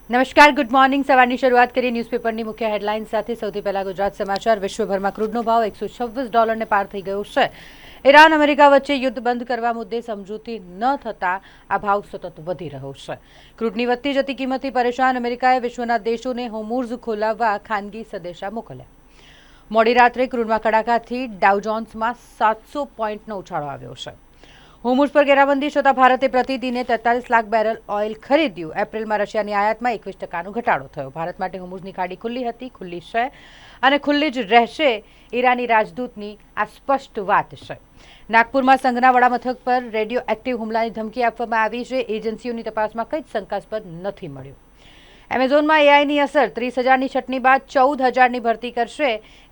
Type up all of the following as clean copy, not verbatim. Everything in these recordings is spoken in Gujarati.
નમસ્કાર, ગુડ મોર્નિંગ. સવારની શરૂઆત કરી ન્યૂઝપેપરની મુખ્ય હેડલાઇન્સ સાથે. સૌથી પહેલા ગુજરાત સમાચાર. વિશ્વભરમાં ક્રૂડનો ભાવ $126 પાર થઈ ગયો છે. ઈરાન અમેરિકા વચ્ચે યુદ્ધ બંધ કરવા મુદ્દે સમજૂતી ન થતાં આ ભાવ સતત વધી રહ્યો છે. ક્રૂડની વધતી જતી કિંમતથી પરેશાન અમેરિકાએ વિશ્વના દેશોને હોર્મુઝ ખોલાવવા ખાનગી સંદેશા મોકલ્યા. મોડી રાત્રે ક્રૂડમાં કડાકાથી ડાઉ જોન્સમાં 700 પોઈન્ટનો ઉછાળો આવ્યો છે. હોર્મુઝ પર ઘેરાબંધી છતાં ભારતે પ્રતિદિને 43 લાખ બેરલ ઓઇલ ખરીદ્યું. એપ્રિલમાં રશિયાની આયાતમાં 21% ઘટાડો થયો. ભારત માટે હોર્મુઝની ખાડી ખુલ્લી હતી, ખુલ્લી છે અને ખુલ્લી જ રહેશે. ઈરાની રાજદૂતની આ સ્પષ્ટ વાત છે. નાગપુરમાં સંઘના વડામથક પર રેડિયો એક્ટિવ હુમલાની ધમકી આપવામાં આવી છે. એજન્સીઓની તપાસમાં કંઈ જ શંકાસ્પદ નથી મળ્યું. એમેઝોનમાં એઆઈની અસર. 30,000ની છટણી બાદ 14,000ની ભરતી કરશે.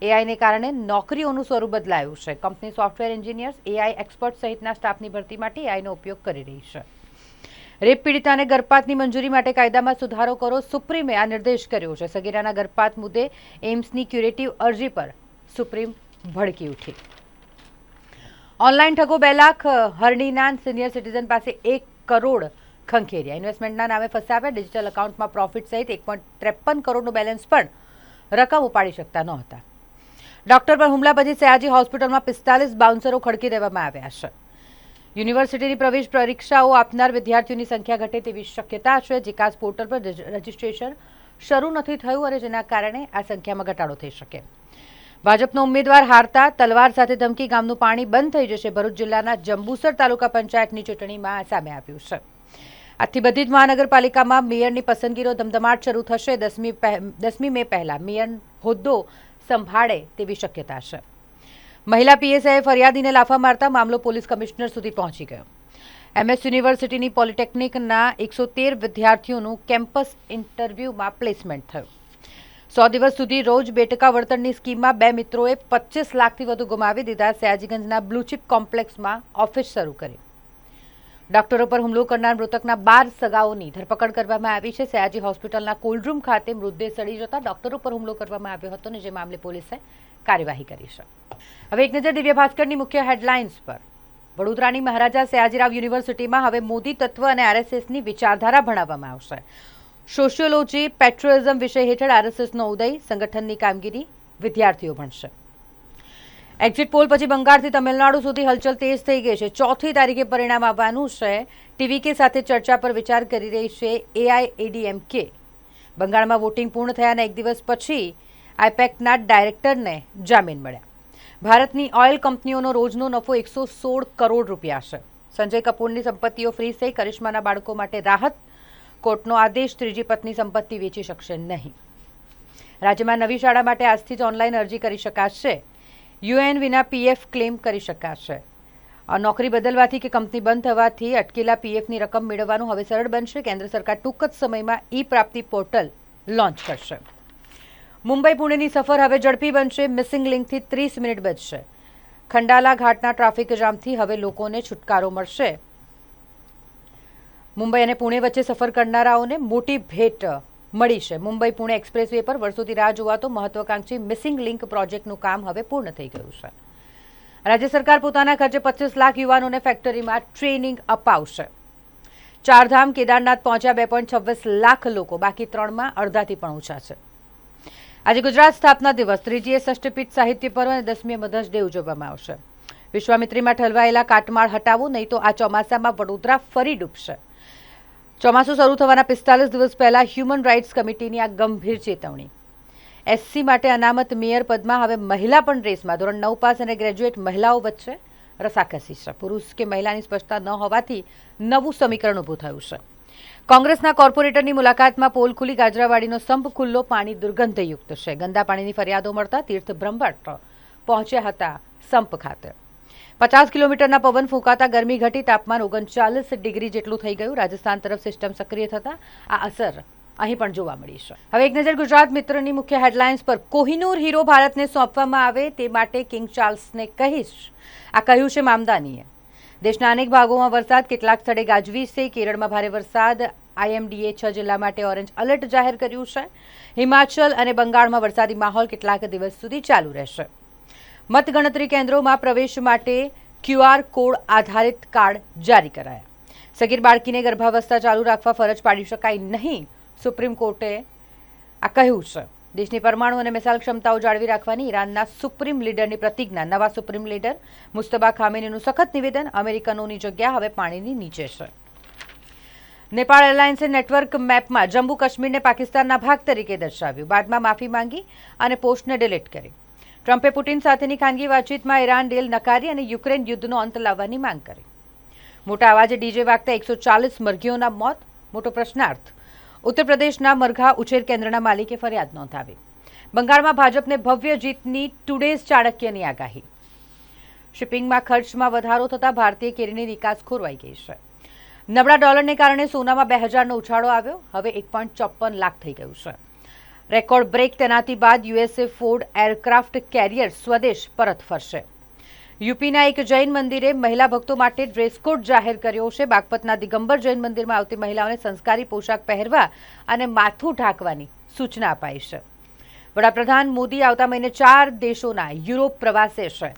એઆઈને કારણે નોકરીઓનું સ્વરૂપ બદલાયું છે. Company software engineers, AI expert સહિતના સ્ટાફની ભરતી માટે એઆઈનો ઉપયોગ કરી રહી છે. રેપ પીડિતાને ગર્ભપાતની મંજૂરી માટે કાયદામાં સુધારો કરો. સુપ્રીમે આ નિર્દેશ કર્યો છે. સગીરાના ગર્ભપાત મુદ્દે એમ્સની ક્યુરેટિવ અરજી પર સુપ્રીમ ભડકી ઉઠી. ઓનલાઈન ઠગો 2 લાખ. હરણીના સિનિયર સિટીઝન પાસે 1 કરોડ ખંખેર્યા. ઇન્વેસ્ટમેન્ટના નામે ફસાવ્યા. ડિજિટલ એકાઉન્ટમાં પ્રોફિટ સહિત 1.53 કરોડનું બેલેન્સ પણ રકમ ઉપાડી શકતા નહોતા. ડોક્ટર પર હુમલા પછી સયાજી હોસ્પિટલમાં 45 બાઉન્સરો ખડકી દેવામાં આવ્યા છે. યુનિવર્સિટીની પ્રવેશ પરીક્ષાઓ આપનાર વિદ્યાર્થીઓની સંખ્યા ઘટે તેવી શક્યતા છે. જીકાસ પોર્ટલ પર રજીસ્ટ્રેશન શરૂ નથી થયું અને જેના કારણે આ સંખ્યામાં ઘટાડો થઈ શકે. ભાજપનો ઉમેદવાર હારતા તલવાર સાથે ધમકી. ગામનું પાણી બંધ થઈ જશે. ભરૂચ જિલ્લાના જંબુસર તાલુકા પંચાયતની ચૂંટણીમાં સામે આવ્યું છે. આજથી બધી જ મહાનગરપાલિકામાં મેયરની પસંદગીનો ધમધમાટ શરૂ થશે. 10મી મે પહેલા મેયર હોદ્દો સંભાળે તેવી શક્યતા છે. મહિલા પીએસઆઈએ ફરિયાદીને લાફા મારતા મામલો પોલીસ કમિશનર સુધી પહોંચી ગયો. એમએસ યુનિવર્સિટીની પોલિટેકનિકના 113 વિદ્યાર્થીઓનું કેમ્પસ ઇન્ટરવ્યૂમાં પ્લેસમેન્ટ થયું. 100 દિવસ સુધી રોજ બેટકા વળતરની સ્કીમમાં 2 મિત્રોએ 25 લાખથી વધુ ગુમાવી દીધા. સયાજીગંજના બ્લુચિપ કોમ્પ્લેક્સમાં ઓફિસ શરૂ કરી. ડોક્ટરો પર હુમલો કરનાર મૃતકના 12 સગાઓની ધરપકડ કરવામાં આવી છે. સયાજી હોસ્પિટલના કોલ્ડરૂમ ખાતે મૃતદેહ સડી જતા ડોક્ટરો પર હુમલો કરવામાં આવ્યો હતો અને જે મામલે પોલીસે કાર્યવાહી કરી છે. હવે એક નજર દિવ્ય ભાસ્કરની મુખ્ય હેડલાઇન્સ પર. વડોદરાની મહારાજા સયાજીરાવ યુનિવર્સિટીમાં હવે મોદી તત્વ અને આરએસએસની વિચારધારા ભણાવવામાં આવશે. સોશિયોલોજી પેટ્રિયોટિઝમ વિષય હેઠળ આરએસએસનો ઉદય, સંગઠનની કામગીરી વિદ્યાર્થીઓ ભણશે. એક્ઝિટ પોલ પછી બંગાળથી તમિલનાડુ સુધી હલચલ તેજ થઈ ગઈ છે. 4મી તારીખે પરિણામ આવવાનું છે. ટીવીકે સાથે ચર્ચા પર વિચાર કરી રહી છે એઆઈએડીએમકે. બંગાળમાં વોટિંગ પૂર્ણ થયાના 1 દિવસ પછી આઈપેકના ડાયરેક્ટરને જામીન મળ્યા. ભારતની ઓઇલ કંપનીઓનો રોજનો નફો 116 કરોડ રૂપિયા છે. સંજય કપૂરની સંપત્તિઓ ફ્રીઝ થઈ. કરિશ્માના બાળકો માટે રાહત. કોર્ટનો આદેશ. ત્રીજી પત્ની સંપત્તિ વેચી શકશે નહીં. રાજ્યમાં નવી શાળા માટે આજથી જ ઓનલાઈન અરજી કરી શકાશે. યુએન વિના પીએફ ક્લેમ કરી શકાશે. નોકરી બદલવાથી કે કંપની બંધ થવાથી અટકેલા પીએફની રકમ મેળવવાનું હવે સરળ બનશે. કેન્દ્ર સરકાર ટૂંક જ સમયમાં ઈ પ્રાપ્તિ પોર્ટલ લોન્ચ કરશે. મુંબઈ પુણેની સફર હવે ઝડપી બનશે. મિસિંગ લિંકથી 30 મિનિટ બચશે. ખંડાલા ઘાટના ટ્રાફિક જામથી હવે લોકોને છુટકારો મળશે. મુંબઈ અને પુણે વચ્ચે સફર કરનારાઓને મોટી ભેટ મળી છે. મુંબઈ પુણે એક્સપ્રેસ વે પર વર્ષોથી રાહ જોવાતો મહત્વાકાંક્ષી મિસિંગ લિંક પ્રોજેક્ટનું કામ હવે પૂર્ણ થઈ ગયું છે. રાજ્ય સરકાર પોતાના ખર્ચે 25 લાખ યુવાનોને ફેક્ટરીમાં ટ્રેનિંગ અપાવશે. ચારધામ કેદારનાથ પહોંચ્યા 2.26 લાખ લોકો. બાકી 3માં અડધાથી પણ ઓછા છે. આજે ગુજરાત સ્થાપના દિવસ. 3જી ષષ્ઠપીઠ સાહિત્ય પર્વ અને 10મી મધર્સ ડે ઉજવવામાં આવશે. વિશ્વામિત્રીમાં ઠલવાયેલા કાટમાળ હટાવો, નહીં તો આ ચોમાસામાં વડોદરા ફરી ડૂબશે. ચોમાસું શરૂ થવાના 45 દિવસ પહેલા હ્યુમન રાઇટ્સ કમિટીની આ ગંભીર ચેતવણી. એસસી માટે અનામત મેયર પદમાં હવે મહિલા પણ રેસમાં. ધોરણ 9 પાસ અને ગ્રેજ્યુએટ મહિલાઓ વચ્ચે રસાકસી છે. પુરુષ કે મહિલાની સ્પષ્ટતા ન હોવાથી નવું સમીકરણ ઊભું થયું છે. કોંગ્રેસના કોર્પોરેટરની મુલાકાતમાં પોલ ખુલી. ગાજરાવાડીનો સંપ ખુલ્લો. પાણી દુર્ગંધયુક્ત છે. ગંદા પાણીની ફરિયાદો મળતા તીર્થ બ્રહ્મભટ્ટ પહોંચ્યા હતા સંપ ખાતે. 50 કિલોમીટરના પવન ફૂંકાતા ગરમી ઘટી. તાપમાન 39 ડિગ્રી જેટલું થઈ ગયું. રાજસ્થાન તરફ સિસ્ટમ સક્રિય થતા આ અસર અહીં પણ જોવા મળી છે. હવે એક નજર ગુજરાત મિત્રની મુખ્ય હેડલાઇન્સ પર. કોહિનૂર હીરો ભારતને સોંપવામાં આવે તે માટે કિંગ ચાર્લ્સને કહીશ, આ કહ્યું છે મામદાનીએ. દેશના અનેક ભાગોમાં વરસાદ. કેટલાક સ્થળે ગાજવીજ છે. કેરળમાં ભારે વરસાદ. આઈએમડીએ 6 જિલ્લા માટે ઓરેન્જ એલર્ટ જાહેર કર્યું છે. હિમાચલ અને બંગાળમાં વરસાદી માહોલ કેટલાક દિવસ સુધી ચાલુ રહેશે. મતગણતરી કેન્દ્રોમાં પ્રવેશ માટે ક્યુઆર કોડ આધારિત કાર્ડ જારી કરાયા. સગીર બાળકીને ગર્ભાવસ્થા ચાલુ રાખવા ફરજ પાડી શકાય નહીં. સુપ્રીમ કોર્ટે આ કહ્યું છે. દેશની પરમાણુ અને મિસાઇલ ક્ષમતાઓ જાળવી રાખવાની ઈરાનના સુપ્રીમ લીડરની પ્રતિજ્ઞા. નવા સુપ્રીમ લીડર મુસ્તબા ખામેનીનું સખત નિવેદન. અમેરિકનોની જગ્યા હવે પાણીની નીચે છે. નેપાળ એરલાઇન્સે નેટવર્ક મેપમાં જમ્મુ કાશ્મીરને પાકિસ્તાનના ભાગ તરીકે દર્શાવ્યું. બાદમાં માફી માંગી અને પોસ્ટને ડિલીટ કરી. ટ્રમ્પે પુટિન સાથેની ખાનગી વાતચીતમાં ઈરાન ડીલ નકારી અને યુક્રેન યુદ્ધનો અંત લાવવાની માંગ કરી. મોટા અવાજે ડીજે વાગતા 140 મરઘીઓના મોત. મોટો પ્રશ્નાર્થ. ઉત્તર પ્રદેશના મરઘા ઉછેર કેન્દ્રના માલિકે ફરિયાદ નોંધાવી. બંગાળમાં ભાજપને ભવ્ય જીતની ટુડેઝ ચાણક્યની આગાહી. શિપિંગમાં ખર્ચમાં વધારો થતાં ભારતીય કેરીની નિકાસ ખોરવાઈ ગઈ છે. નબળા ડોલરને કારણે સોનામાં 2000નો ઉછાળો આવ્યો. હવે 1.54 લાખ થઈ ગયું છે. રેકોર્ડ બ્રેક તેનાથી બાદ યુએસએ ફોર્ડ એરક્રાફ્ટ કેરિયર સ્વદેશ પરત ફરશે. યુપીના એક જૈન મંદિરે મહિલા ભક્તો માટે ડ્રેસ કોડ જાહેર કર્યો છે. બાગપતના દિગંબર જૈન મંદિરમાં આવતી મહિલાઓને સંસ્કારી પોશાક પહેરવા અને માથું ઢાંકવાની સૂચના અપાઈ છે. વડાપ્રધાન મોદી આવતા મહિને 4 દેશોના યુરોપ પ્રવાસે છે.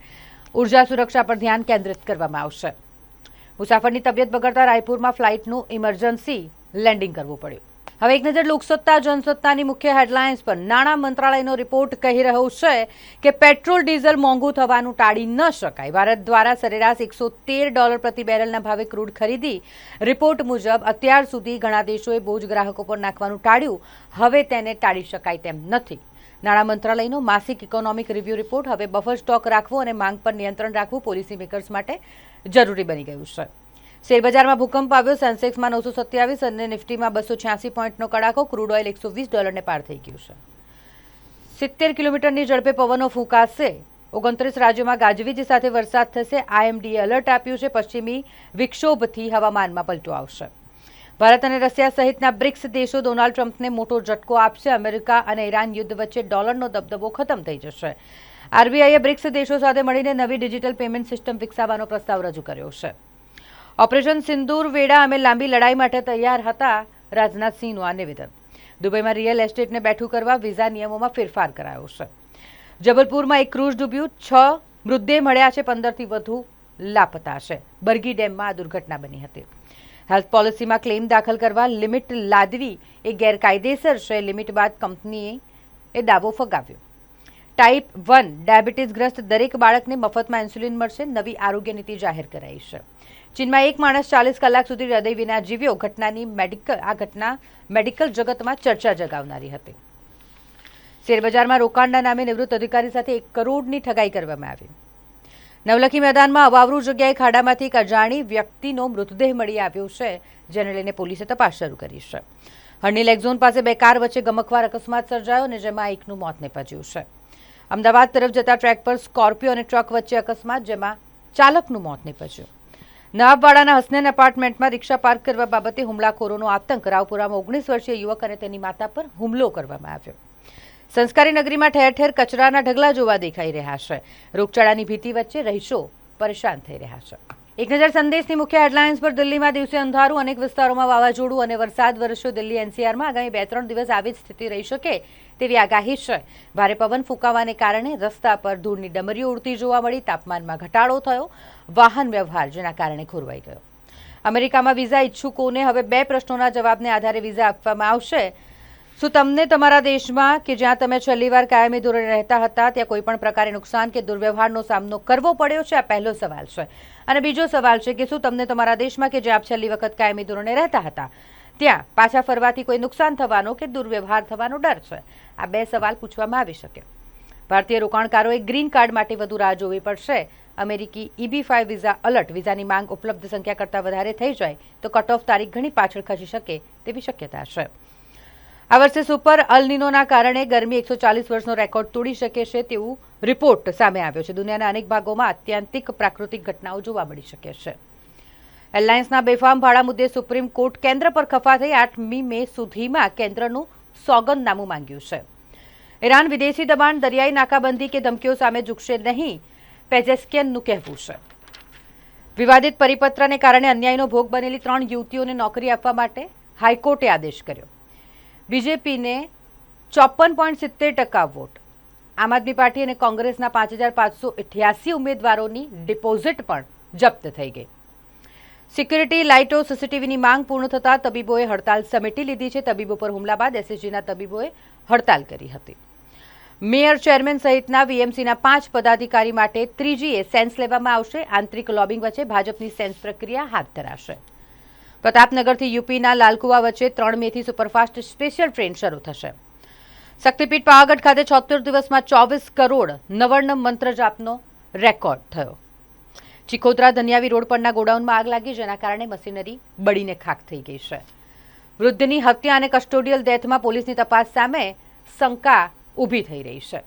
ઉર્જા સુરક્ષા પર ધ્યાન કેન્દ્રિત કરવામાં આવશે. મુસાફરની તબિયત બગડતા રાયપુરમાં ફ્લાઇટનું ઇમરજન્સી લેન્ડિંગ કરવું પડ્યું. હવે એક નજર લોકસત્તા જનસત્તાની મુખ્ય હેડલાઇન્સ પર. નાણાં મંત્રાલયનો રિપોર્ટ કહી રહ્યો છે કે પેટ્રોલ ડીઝલ મોંઘું થવાનું ટાળી ન શકાય. ભારત દ્વારા સરેરાશ $113 પ્રતિ બેરલના ભાવે ક્રૂડ ખરીદી. રિપોર્ટ મુજબ અત્યાર સુધી ઘણા દેશોએ બોજ ગ્રાહકો પર નાખવાનું ટાળ્યું. હવે તેને ટાળી શકાય તેમ નથી. નાણાં મંત્રાલયનો માસિક ઇકોનોમિક રિવ્યૂ રિપોર્ટ. હવે બફર સ્ટોક રાખવો અને માંગ પર નિયંત્રણ રાખવું પોલિસી મેકર્સ માટે જરૂરી બની ગયું છે. શેરબજારમાં ભૂકંપ આવ્યો. સેન્સેક્સમાં 927 અને નિફ્ટીમાં 286 પોઈન્ટનો કડાકો. ક્રૂડ ઓઇલ $120 પાર થઈ ગયું છે. 70 કિલોમીટરની ઝડપે પવનો ફૂંકાશે. 29 રાજ્યોમાં ગાજવીજ સાથે વરસાદ થશે. આઈએમડીએ એલર્ટ આપ્યું છે. પશ્ચિમી વિક્ષોભથી હવામાનમાં પલટો આવશે. ભારત અને રશિયા સહિતના બ્રિક્સ દેશો ડોનાલ્ડ ટ્રમ્પને મોટો ઝટકો આપશે. અમેરિકા અને ઈરાન યુદ્ધ વચ્ચે ડોલરનો દબદબો ખતમ થઈ જશે. આરબીઆઈએ બ્રિક્સ દેશો સાથે મળીને નવી ડિજિટલ પેમેન્ટ સિસ્ટમ વિકસાવવાનો પ્રસ્તાવ રજૂ કર્યો છે. ઓપરેશન સિંદૂર વેડા અમે લાંબી લડાઈ માટે તૈયાર હતા. રાજનાથસિંહનું આ નિવેદન. દુબઈમાં રિયલ એસ્ટેટને બેઠું કરવા વિઝા નિયમોમાં ફેરફાર કરાયો છે. જબલપુરમાં એક ક્રૂઝ ડૂબ્યું. 6 મૃતદેહ મળ્યા છે. 15થી વધુ લાપતા છે. બરગી ડેમમાં આ દુર્ઘટના બની હતી. હેલ્થ પોલિસીમાં ક્લેમ દાખલ કરવા લિમિટ લાદવી એ ગેરકાયદેસર છે. લિમિટ બાદ કંપનીએ દાવો ફગાવ્યો. ટાઈપ 1 ડાયાબિટીસગ્રસ્ત દરેક બાળકને મફતમાં ઇન્સ્યુલિન મળશે. નવી આરોગ્ય નીતિ જાહેર કરાઈ છે. ચીનમાં એક માણસ 40 કલાક સુધી હૃદય વિના જીવ્યો. આ ઘટના મેડિકલ જગતમાં ચર્ચા જગાવનારી હતી. શેરબજારમાં રોકાણના નામે નિવૃત્ત અધિકારી સાથે 1 કરોડની ઠગાઈ કરવામાં આવી. નવલખી મેદાનમાં અવાવરૂ જગ્યાએ ખાડામાંથી એક અજાણી વ્યક્તિનો મૃતદેહ મળી આવ્યો છે, જેને લઈને પોલીસે તપાસ શરૂ કરી છે. હરણી લેક ઝોન પાસે 2 કાર વચ્ચે ગમખ્વાર અકસ્માત સર્જાયો અને જેમાં એકનું મોત નીપજ્યું છે. અમદાવાદ તરફ જતા ટ્રેક પર સ્કોર્પિયો અને ટ્રક વચ્ચે અકસ્માત, જેમાં ચાલકનું મોત નીપજ્યું. નવાબવાડાના હસનેન એપાર્ટમેન્ટમાં રિક્ષા પાર્ક કરવા બાબતે હુમલાખોરોનો આતંક. રાવપુરામાં 19 વર્ષીય યુવક અને તેની માતા પર હુમલો કરવામાં આવ્યો. સંસ્કારી નગરીમાં ઠેર ઠેર કચરાના ઢગલા જોવા દેખાઈ રહ્યા છે. રોગચાળાની ભીતિ વચ્ચે રહીશો પરેશાન થઈ રહ્યા છે. એક નજર સંદેશની મુખ્ય હેડલાઇન્સ પર. દિલ્હીમાં દિવસે અંધારું. અનેક વિસ્તારોમાં વાવાઝોડું અને વરસાદ વરસ્યો. દિલ્હી એનસીઆરમાં આગામી 2-3 દિવસ આવી જ સ્થિતિ રહી શકે તેવી આગાહી છે. ભારે પવન ફૂંકાવાને કારણે રસ્તા પર ધૂળની ડમરીઓ ઉડતી જોવા મળી. તાપમાનમાં ઘટાડો થયો. વાહન વ્યવહાર જેના કારણે ખોરવાઈ ગયો. અમેરિકામાં વિઝા ઇચ્છુકોને હવે 2 પ્રશ્નોના જવાબને આધારે વિઝા આપવામાં આવશે. શું તમને તમારા દેશમાં કે જ્યાં તમે છેલ્લી વાર કાયમી ધોરણે રહેતા હતા ત્યાં કોઈ પણ પ્રકારે નુકસાન કે દુર્વ્યવહારનો સામનો કરવો પડ્યો છે? આ પહેલો સવાલ છે. અને બીજો સવાલ છે કે શું તમને તમારા દેશમાં કે જ્યાં આપ છેલ્લી વખત કાયમી ધોરણે રહેતા હતા ત્યાં પાછા ફરવાથી કોઈ નુકસાન થવાનો કે દુર્વ્યવહાર થવાનો ડર છે? આ 2 સવાલ પૂછવામાં આવી શકે. ભારતીય રોકાણકારોએ ગ્રીન કાર્ડ માટે વધુ રાહ જોવી પડશે. અમેરિકી EB-5 વિઝા અલર્ટ. વિઝાની માંગ ઉપલબ્ધ સંખ્યા કરતાં વધારે થઈ જાય તો કટ ઓફ તારીખ ઘણી પાછળ ખસી શકે તેવી શક્યતા છે. આ વર્ષે સુપર અલનીનોના કારણે ગરમી 140 વર્ષનો રેકોર્ડ તોડી શકે છે તેવું રિપોર્ટ સામે આવ્યો છે. દુનિયાના અનેક ભાગોમાં અત્યંતિક પ્રાકૃતિક ઘટનાઓ જોવા મળી શકે છે. એરલાઇન્સના બેફામ ભાડા મુદ્દે સુપ્રીમ કોર્ટ કેન્દ્ર પર ખફા થઈ 8મી મે સુધીમાં કેન્દ્રનું સોગંદનામું માંગ્યું છે. ઈરાન વિદેશી દબાણ, દરિયાઈ નાકાબંધી કે ધમકીઓ સામે ઝૂકશે નહીં, પેજેસ્કિયનનું કહેવું છે. વિવાદિત પરિપત્રને કારણે અન્યાયનો ભોગ બનેલી 3 યુવતીઓને નોકરી આપવા માટે હાઈકોર્ટે આદેશ કર્યો. બીજેપીને 54.70% વોટ. આમ આદમી પાર્ટી અને કોંગ્રેસના 5588 ઉમેદવારોની ડિપોઝિટ પણ જપ્ત થઈ ગઈ. સિક્યુરિટી લાઇટો સીસીટીવીની માંગ પૂર્ણ થતાં તબીબોએ હડતાલ સમેટી લીધી છે. તબીબો પર હુમલા બાદ એસએસજીના તબીબોએ હડતાલ કરી હતી. મેયર, ચેરમેન સહિતના વીએમસીના 5 પદાધિકારી માટે ત્રીજીએ સેન્સ લેવામાં આવશે. આંતરિક લોબિંગ વચ્ચે ભાજપની સેન્સ પ્રક્રિયા હાથ ધરાશે. પ્રતાપનગરથી યુપીના લાલકુવા વચ્ચે 3 મેથી સુપરફાસ્ટ સ્પેશિયલ ટ્રેન શરૂ થશે. શક્તિપીઠ પાવાગઢ ખાતે 76 દિવસમાં 24 કરોડ નવર્ણ મંત્ર જાપનો રેકોર્ડ થયો. ચિખોદરા ધનિયાવી રોડ પરના ગોડાઉનમાં આગ લાગી, જેના કારણે મશીનરી બળીને ખાખ થઈ ગઈ છે. વૃદ્ધની હત્યા અને કસ્ટોડિયલ ડેથમાં પોલીસની તપાસ સામે શંકા ઊભી થઈ રહી છે.